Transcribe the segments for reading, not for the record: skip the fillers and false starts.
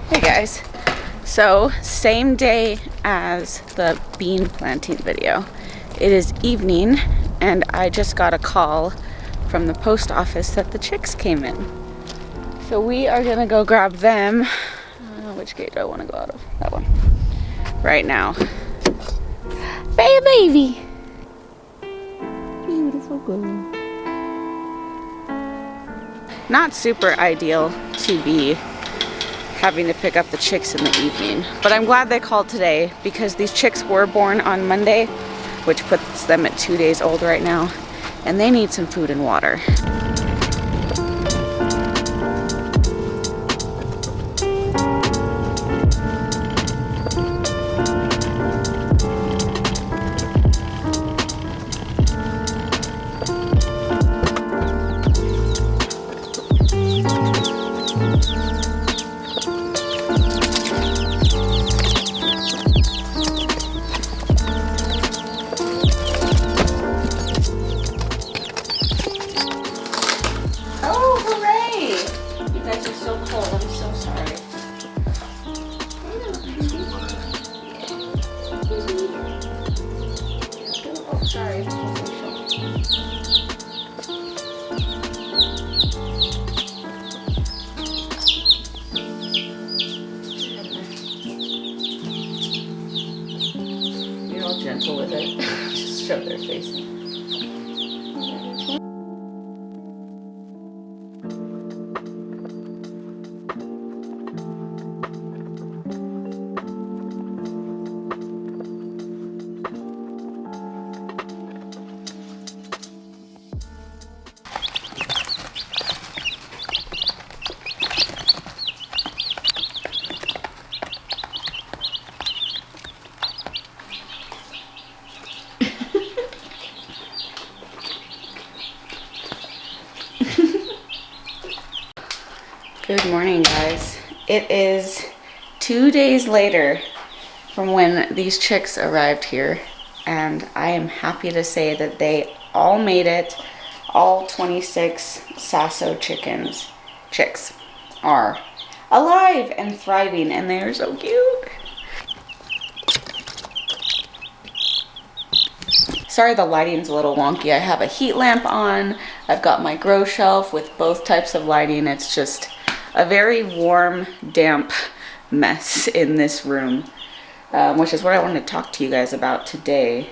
Hey guys, so same day as the bean planting video. It is evening and I just got a call from the post office that the chicks came in. So we are gonna go grab them. Which gate do I want to go out of? That one. Right now. Baby! Beautiful girl. Not super ideal to be having to pick up the chicks in the evening. But I'm glad they called today because these chicks were born on Monday, which puts them at 2 days old right now, and they need some food and water. Gentle with it. Just shove their face in. Good morning, guys. It is 2 days later from when these chicks arrived here, and I am happy to say that they all made it. All 26 Sasso chicks are alive and thriving, and they are so cute. Sorry the lighting's a little wonky. I have a heat lamp on. I've got my grow shelf with both types of lighting. It's just a very warm, damp mess in this room, which is what I wanted to talk to you guys about today.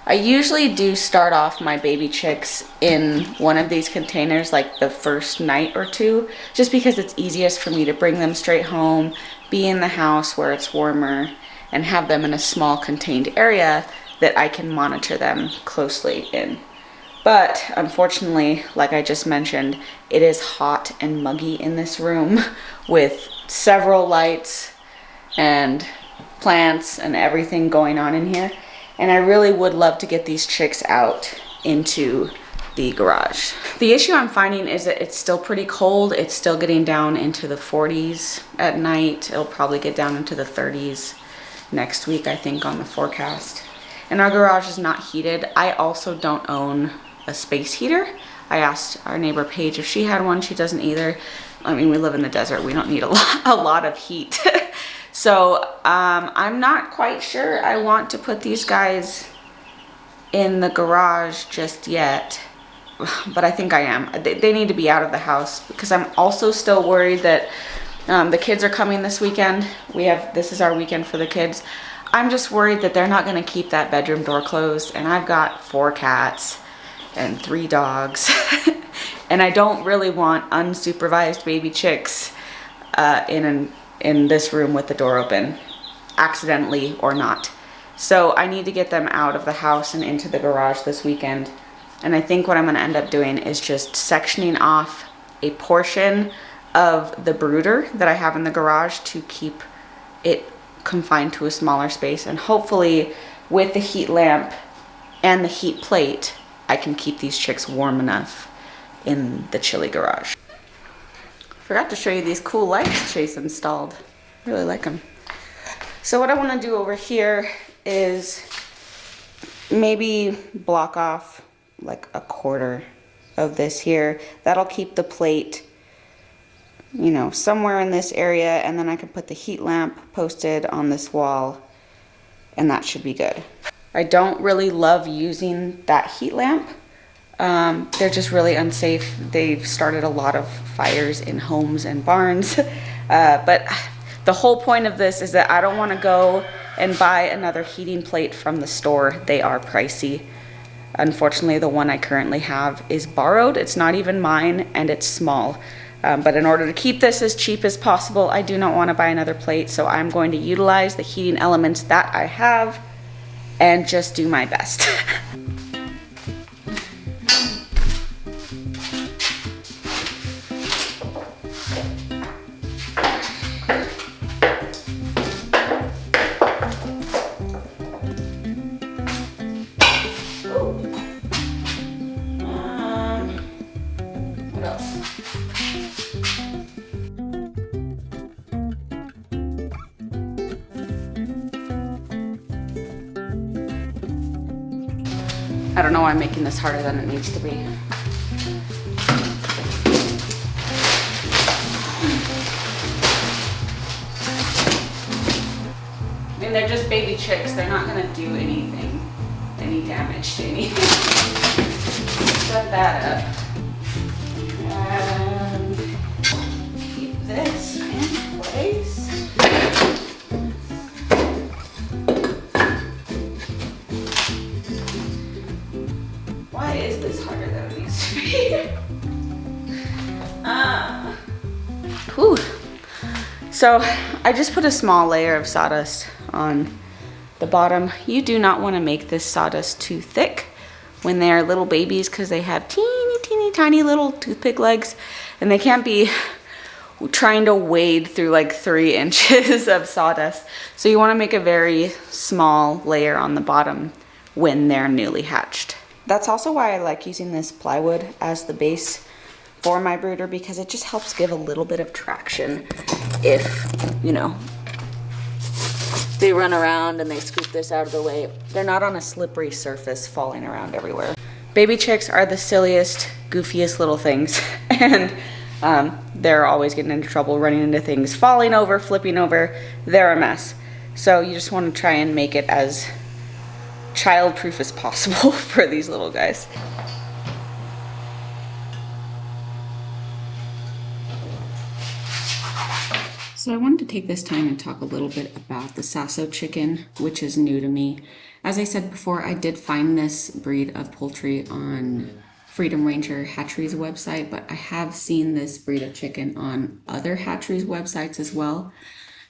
I usually do start off my baby chicks in one of these containers like the first night or two, just because it's easiest for me to bring them straight home, be in the house where it's warmer, and have them in a small contained area that I can monitor them closely in. But unfortunately, like I just mentioned, it is hot and muggy in this room with several lights and plants and everything going on in here. And I really would love to get these chicks out into the garage. The issue I'm finding is that it's still pretty cold. It's still getting down into the 40s at night. It'll probably get down into the 30s next week, I think, on the forecast. And our garage is not heated. I also don't own a space heater. I asked our neighbor Paige if she had one. She doesn't either. I mean, we live in the desert. We don't need a lot of heat. So I'm not quite sure I want to put these guys in the garage just yet, but I think I am. They need to be out of the house because I'm also still worried that the kids are coming this weekend. This is our weekend for the kids. I'm just worried that they're not going to keep that bedroom door closed, and I've got 4 cats and 3 dogs and I don't really want unsupervised baby chicks in this room with the door open, accidentally or not. So I need to get them out of the house and into the garage this weekend. And I think what I'm going to end up doing is just sectioning off a portion of the brooder that I have in the garage to keep it confined to a smaller space, and hopefully with the heat lamp and the heat plate I can keep these chicks warm enough in the chilly garage. Forgot to show you these cool lights Chase installed. Really like them. So what I want to do over here is maybe block off like a quarter of this here. That'll keep the plate you know, somewhere in this area, and then I can put the heat lamp posted on this wall, and that should be good. I don't really love using that heat lamp. They're just really unsafe. They've started a lot of fires in homes and barns. But the whole point of this is that I don't want to go and buy another heating plate from the store. They are pricey. Unfortunately, the one I currently have is borrowed. It's not even mine, and it's small. But in order to keep this as cheap as possible, I do not want to buy another plate. So I'm going to utilize the heating elements that I have and just do my best. What else? I don't know why I'm making this harder than it needs to be. I mean, they're just baby chicks. They're not gonna do anything, any damage to anything. Set that up. And keep this in place. Why is this harder than it needs to be? Whew. So I just put a small layer of sawdust on the bottom. You do not want to make this sawdust too thick when they are little babies, because they have teeny tiny little toothpick legs, and they can't be trying to wade through like 3 inches of sawdust. So you want to make a very small layer on the bottom when they're newly hatched. That's also why I like using this plywood as the base for my brooder, because it just helps give a little bit of traction if, you know, they run around and they scoop this out of the way. They're not on a slippery surface falling around everywhere. Baby chicks are the silliest, goofiest little things, and they're always getting into trouble, running into things, falling over, flipping over. They're a mess. So you just want to try and make it as child-proof as possible for these little guys. So I wanted to take this time and talk a little bit about the Sasso chicken, which is new to me. As I said before, I did find this breed of poultry on Freedom Ranger Hatcheries website, but I have seen this breed of chicken on other hatcheries websites as well.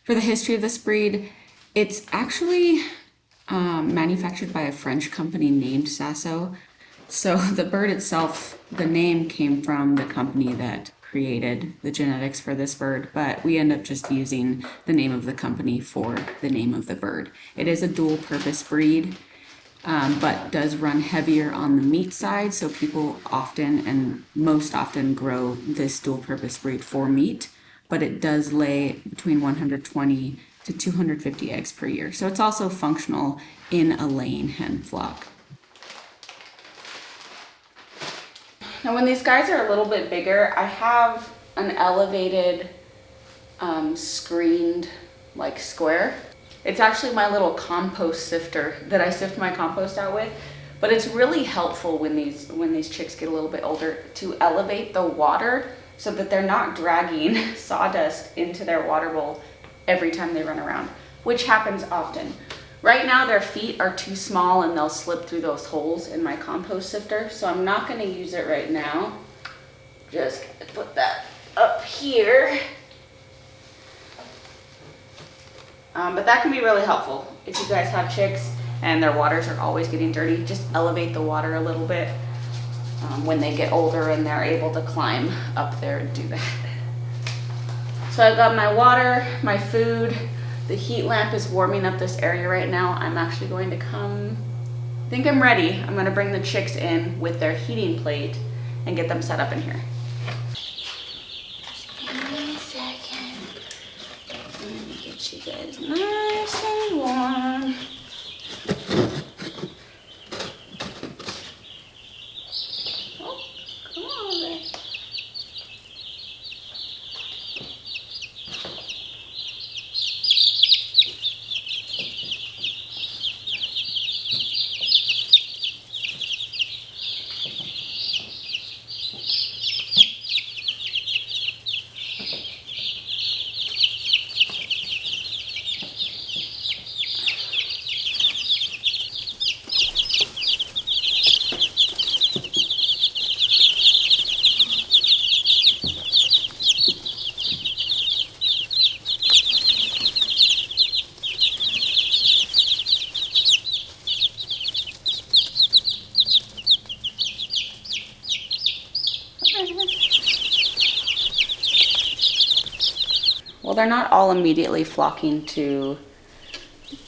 For the history of this breed, it's actually manufactured by a French company named Sasso. So the bird itself, the name came from the company that created the genetics for this bird, but we end up just using the name of the company for the name of the bird. It is a dual purpose breed, but does run heavier on the meat side, so people often and most often grow this dual purpose breed for meat, but it does lay between 120 to 250 eggs per year. So it's also functional in a laying hen flock. Now when these guys are a little bit bigger, I have an elevated screened like square. It's actually my little compost sifter that I sift my compost out with, but it's really helpful when these chicks get a little bit older to elevate the water so that they're not dragging sawdust into their water bowl every time they run around, which happens often. Right now their feet are too small and they'll slip through those holes in my compost sifter, so I'm not going to use it right now. Just gonna put that up here. But that can be really helpful if you guys have chicks and their waters are always getting dirty. Just elevate the water a little bit when they get older and they're able to climb up there and do that. So I've got my water, my food. The heat lamp is warming up this area right now. I'm actually going to come, I think I'm ready. I'm going to bring the chicks in with their heating plate and get them set up in here. Just give me a second. Let me get you guys nice and warm. Oh, come on there. Well, they're not all immediately flocking to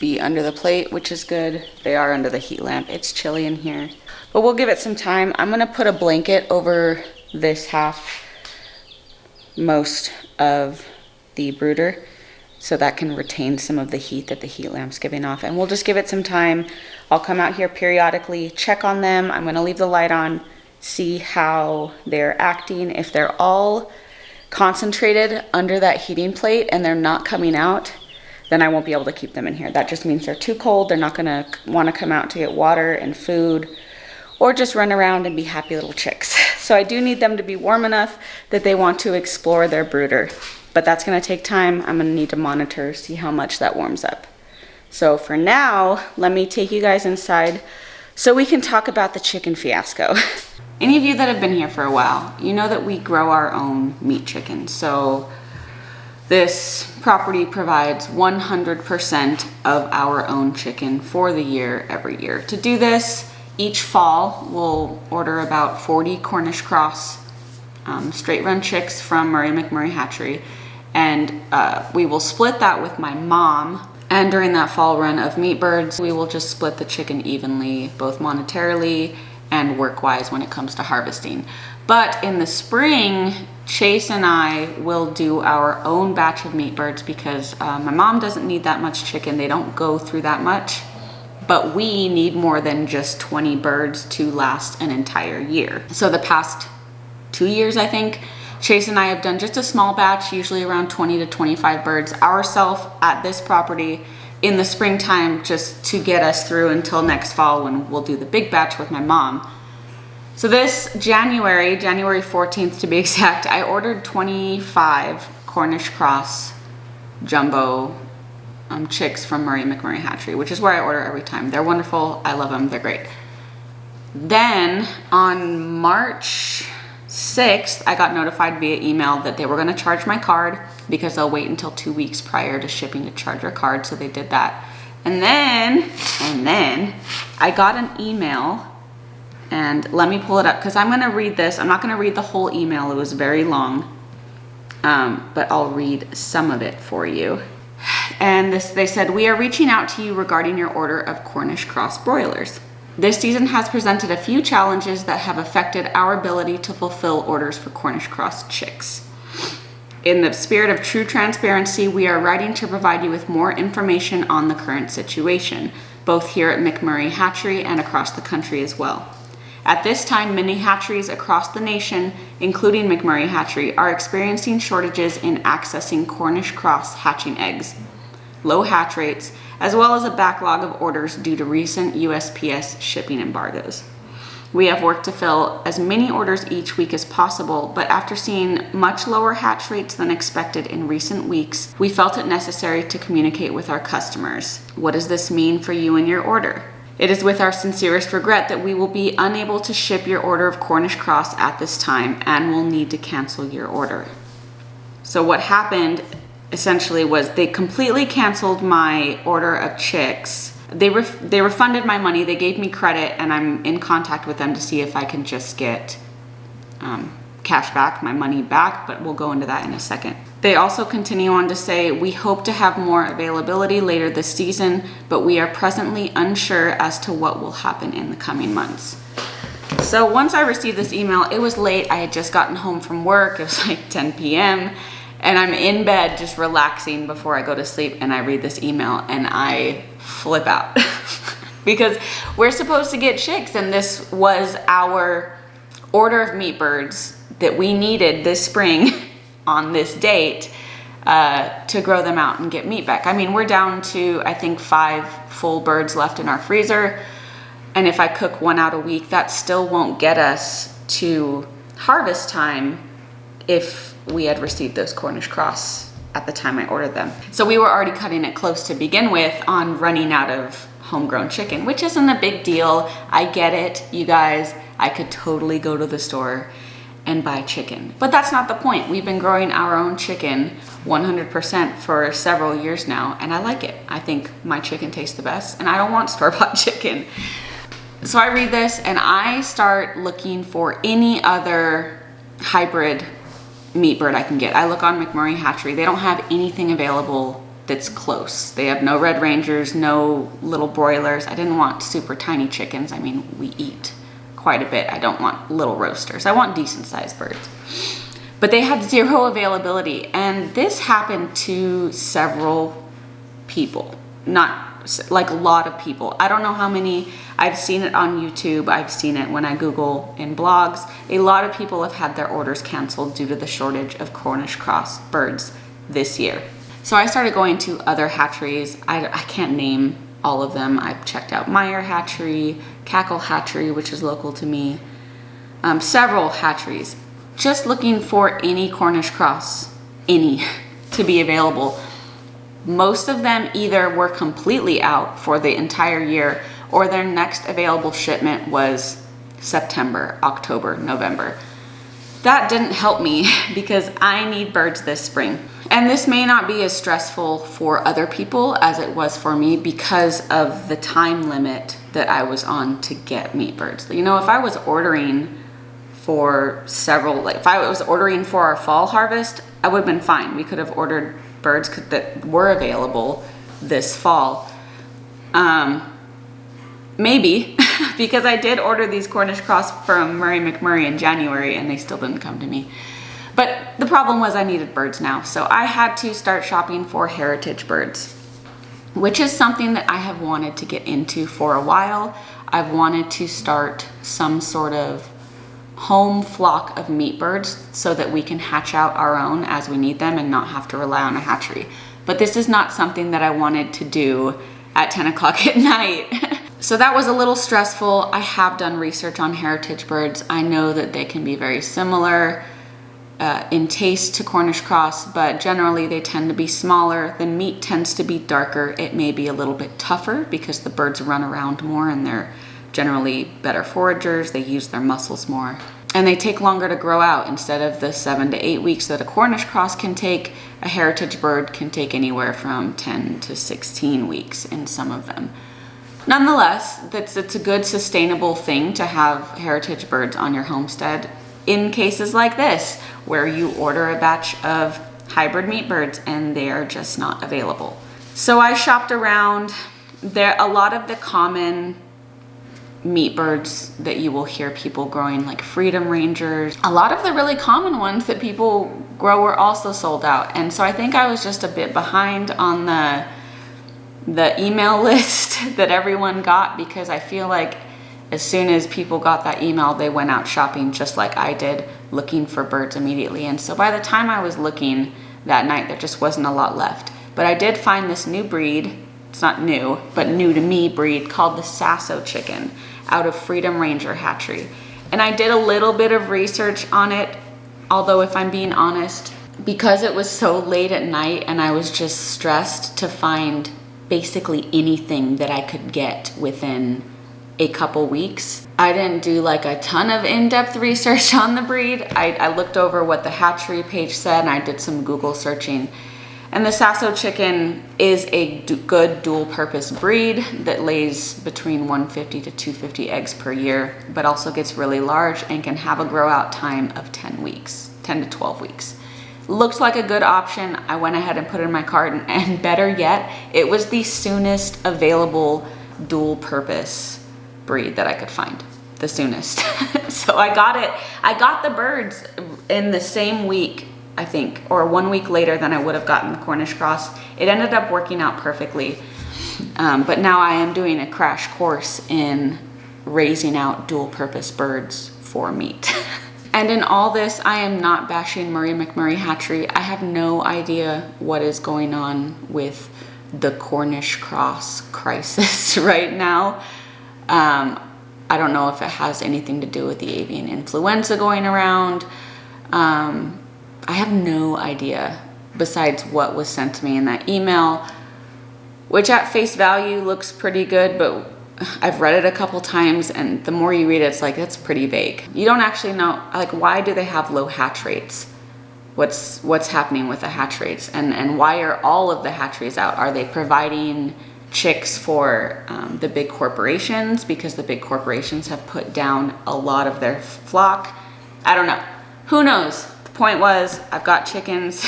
be under the plate, which is good. They are under the heat lamp. It's chilly in here, but we'll give it some time. I'm gonna put a blanket over this half most of the brooder so that can retain some of the heat that the heat lamp's giving off, and we'll just give it some time. I'll come out here periodically, check on them. I'm gonna leave the light on, see how they're acting. If they're all concentrated under that heating plate and they're not coming out, then I won't be able to keep them in here. That just means they're too cold. They're not gonna wanna come out to get water and food or just run around and be happy little chicks. So I do need them to be warm enough that they want to explore their brooder, but that's gonna take time. I'm gonna need to monitor, see how much that warms up. So for now, let me take you guys inside so we can talk about the chicken fiasco. Any of you that have been here for a while, you know that we grow our own meat chicken. So this property provides 100% of our own chicken for the year, every year. To do this, each fall, we'll order about 40 Cornish cross straight run chicks from Murray McMurray Hatchery. And we will split that with my mom. And during that fall run of meat birds, we will just split the chicken evenly, both monetarily and work-wise when it comes to harvesting. But in the spring, Chase and I will do our own batch of meat birds because my mom doesn't need that much chicken. They don't go through that much, but we need more than just 20 birds to last an entire year. So the past 2 years, I think, Chase and I have done just a small batch, usually around 20 to 25 birds ourselves at this property in the springtime, just to get us through until next fall when we'll do the big batch with my mom. So this January 14th to be exact, I ordered 25 Cornish cross jumbo chicks from Murray McMurray Hatchery, which is where I order every time. They're wonderful. I love them. They're great. Then on March 6th, I got notified via email that they were going to charge my card because they'll wait until 2 weeks prior to shipping to charge your card. So they did that. And then I got an email, and let me pull it up because I'm going to read this. I'm not going to read the whole email. It was very long, but I'll read some of it for you. And they said, "We are reaching out to you regarding your order of Cornish cross broilers. This season has presented a few challenges that have affected our ability to fulfill orders for Cornish cross chicks. In the spirit of true transparency, we are writing to provide you with more information on the current situation, both here at McMurray Hatchery and across the country as well. At this time, many hatcheries across the nation, including McMurray Hatchery, are experiencing shortages in accessing Cornish cross hatching eggs, low hatch rates, as well as a backlog of orders due to recent USPS shipping embargoes. We have worked to fill as many orders each week as possible, but after seeing much lower hatch rates than expected in recent weeks, we felt it necessary to communicate with our customers. What does this mean for you and your order? It is with our sincerest regret that we will be unable to ship your order of Cornish cross at this time and will need to cancel your order." So what happened essentially was they completely canceled my order of chicks. They refunded my money, they gave me credit, and I'm in contact with them to see if I can just get cash back, my money back, but we'll go into that in a second. They also continue on to say, "We hope to have more availability later this season, but we are presently unsure as to what will happen in the coming months." So once I received this email, it was late. I had just gotten home from work. It was like 10 p.m. and I'm in bed just relaxing before I go to sleep, and I read this email and I flip out because we're supposed to get chicks, and this was our order of meat birds that we needed this spring on this date to grow them out and get meat back. I mean, we're down to, I think, 5 full birds left in our freezer, and if I cook 1 out a week, that still won't get us to harvest time if we had received those Cornish cross at the time I ordered them. So we were already cutting it close to begin with on running out of homegrown chicken, which isn't a big deal. I get it, you guys. I could totally go to the store and buy chicken, but that's not the point. We've been growing our own chicken 100% for several years now, and I like it. I think my chicken tastes the best, and I don't want store-bought chicken. So I read this and I start looking for any other hybrid meat bird I can get. I look on McMurray Hatchery. They don't have anything available that's close. They have no red rangers, no little broilers. I didn't want super tiny chickens. I mean, we eat quite a bit. I don't want little roasters. I want decent sized birds. But they had zero availability, and this happened to several people, not like a lot of people. I don't know how many. I've seen it on YouTube. I've seen it when I Google in blogs. A lot of people have had their orders canceled due to the shortage of Cornish cross birds this year. So I started going to other hatcheries. I can't name all of them. I've checked out Meyer Hatchery, Cackle Hatchery, which is local to me, several hatcheries, just looking for any Cornish cross, to be available. Most of them either were completely out for the entire year, or their next available shipment was September, October, November. That didn't help me because I need birds this spring. And this may not be as stressful for other people as it was for me because of the time limit that I was on to get meat birds. You know, if I was ordering for if I was ordering for our fall harvest, I would have been fine. We could have ordered birds that were available this fall. Maybe, because I did order these Cornish cross from Murray McMurray in January and they still didn't come to me. But the problem was I needed birds now. So I had to start shopping for heritage birds, which is something that I have wanted to get into for a while. I've wanted to start some sort of home flock of meat birds so that we can hatch out our own as we need them and not have to rely on a hatchery. But this is not something that I wanted to do at 10 o'clock at night. So that was a little stressful. I have done research on heritage birds. I know that they can be very similar in taste to Cornish cross, but generally they tend to be smaller. The meat tends to be darker. It may be a little bit tougher because the birds run around more and they're generally better foragers. They use their muscles more. And they take longer to grow out. Instead of the 7 to 8 weeks that a Cornish cross can take, a heritage bird can take anywhere from 10 to 16 weeks in some of them. Nonetheless, it's a good sustainable thing to have heritage birds on your homestead in cases like this, where you order a batch of hybrid meat birds and they are just not available. So I shopped around. A lot of the common meat birds that you will hear people growing, like Freedom Rangers, a lot of the really common ones that people grow were also sold out. And so I think I was just a bit behind on the email list that everyone got, because I feel like as soon as people got that email, they went out shopping just like I did, looking for birds immediately. And so by the time I was looking that night, there just wasn't a lot left. But I did find this new breed. It's not new, but new to me breed called the Sasso chicken out of Freedom Ranger Hatchery. And I did a little bit of research on it, although if I'm being honest, because it was so late at night and I was just stressed to find basically anything that I could get within a couple weeks, I didn't do like a ton of in-depth research on the breed. I looked over what the hatchery page said and I did some Google searching. And the Sasso chicken is a good dual-purpose breed that lays between 150 to 250 eggs per year, but also gets really large and can have a grow-out time of 10 to 12 weeks. Looked like a good option. I went ahead and put it in my cart, and better yet, it was the soonest available dual-purpose breed that I could find. The soonest. So I got it. I got the birds in the same week, I think, or 1 week later than I would have gotten the Cornish cross. It ended up working out perfectly. But now I am doing a crash course in raising out dual purpose birds for meat. And in all this, I am not bashing Murray McMurray Hatchery. I have no idea what is going on with the Cornish cross crisis right now. I don't know if it has anything to do with the avian influenza going around. I have no idea besides what was sent to me in that email, which at face value looks pretty good, but I've read it a couple times and the more you read it, it's like, that's pretty vague. You don't actually know, like, why do they have low hatch rates? What's happening with the hatch rates? And why are all of the hatcheries out? Are they providing chicks for the big corporations because the big corporations have put down a lot of their flock? I don't know. Who knows? point was, I've got chickens,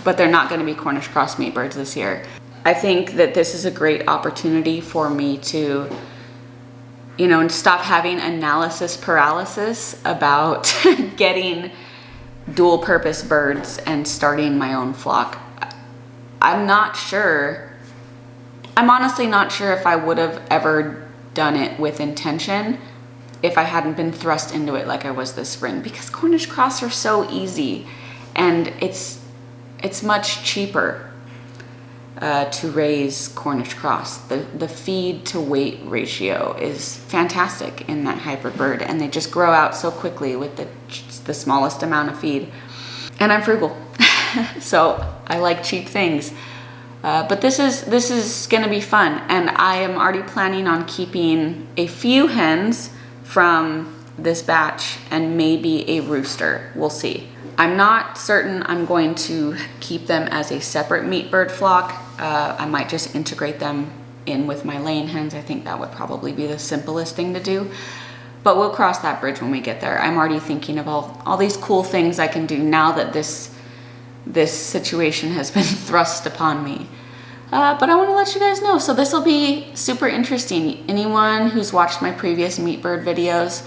but they're not gonna be Cornish cross meat birds this year. I think that this is a great opportunity for me to, you know, stop having analysis paralysis about getting dual purpose birds and starting my own flock. I'm honestly not sure if I would have ever done it with intention if I hadn't been thrust into it like I was this spring, because Cornish cross are so easy and it's much cheaper to raise Cornish cross. The feed to weight ratio is fantastic in that hybrid bird, and they just grow out so quickly with the smallest amount of feed. And I'm frugal, so I like cheap things. But this is gonna be fun, and I am already planning on keeping a few hens from this batch and maybe a rooster. We'll see. I'm not certain I'm going to keep them as a separate meat bird flock. I might just integrate them in with my laying hens. I think that would probably be the simplest thing to do, but we'll cross that bridge when we get there. I'm already thinking of all these cool things I can do now that this situation has been thrust upon me. But I want to let you guys know. So this will be super interesting. Anyone who's watched my previous meat bird videos,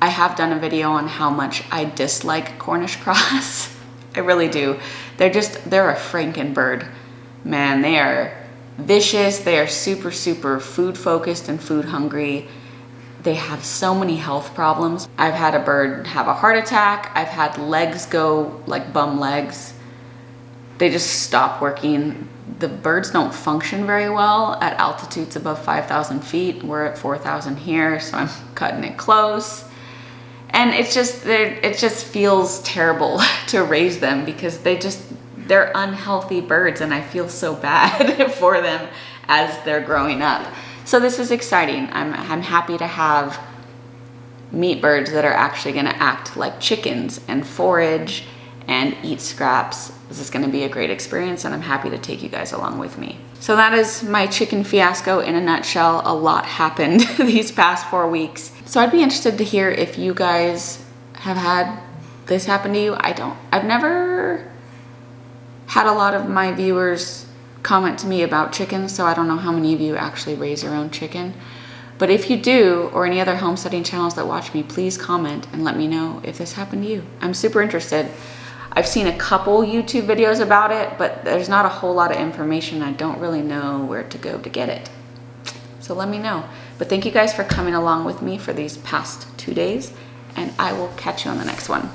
I have done a video on how much I dislike Cornish cross. I really do. They're a Franken bird. Man, they are vicious. They are super, super food focused and food hungry. They have so many health problems. I've had a bird have a heart attack. I've had legs go like bum legs. They just stop working. The birds don't function very well at altitudes above 5,000 feet. We're at 4,000 here, so I'm cutting it close. And it just feels terrible to raise them because they're unhealthy birds, and I feel so bad for them as they're growing up. So this is exciting. I'm happy to have meat birds that are actually gonna act like chickens and forage and eat scraps. This is gonna be a great experience, and I'm happy to take you guys along with me. So that is my chicken fiasco in a nutshell. A lot happened these past 4 weeks. So I'd be interested to hear if you guys have had this happen to you. I've never had a lot of my viewers comment to me about chickens, so I don't know how many of you actually raise your own chicken. But if you do, or any other homesteading channels that watch me, please comment and let me know if this happened to you. I'm super interested. I've seen a couple YouTube videos about it, but there's not a whole lot of information. I don't really know where to go to get it. So let me know. But thank you guys for coming along with me for these past 2 days, and I will catch you on the next one.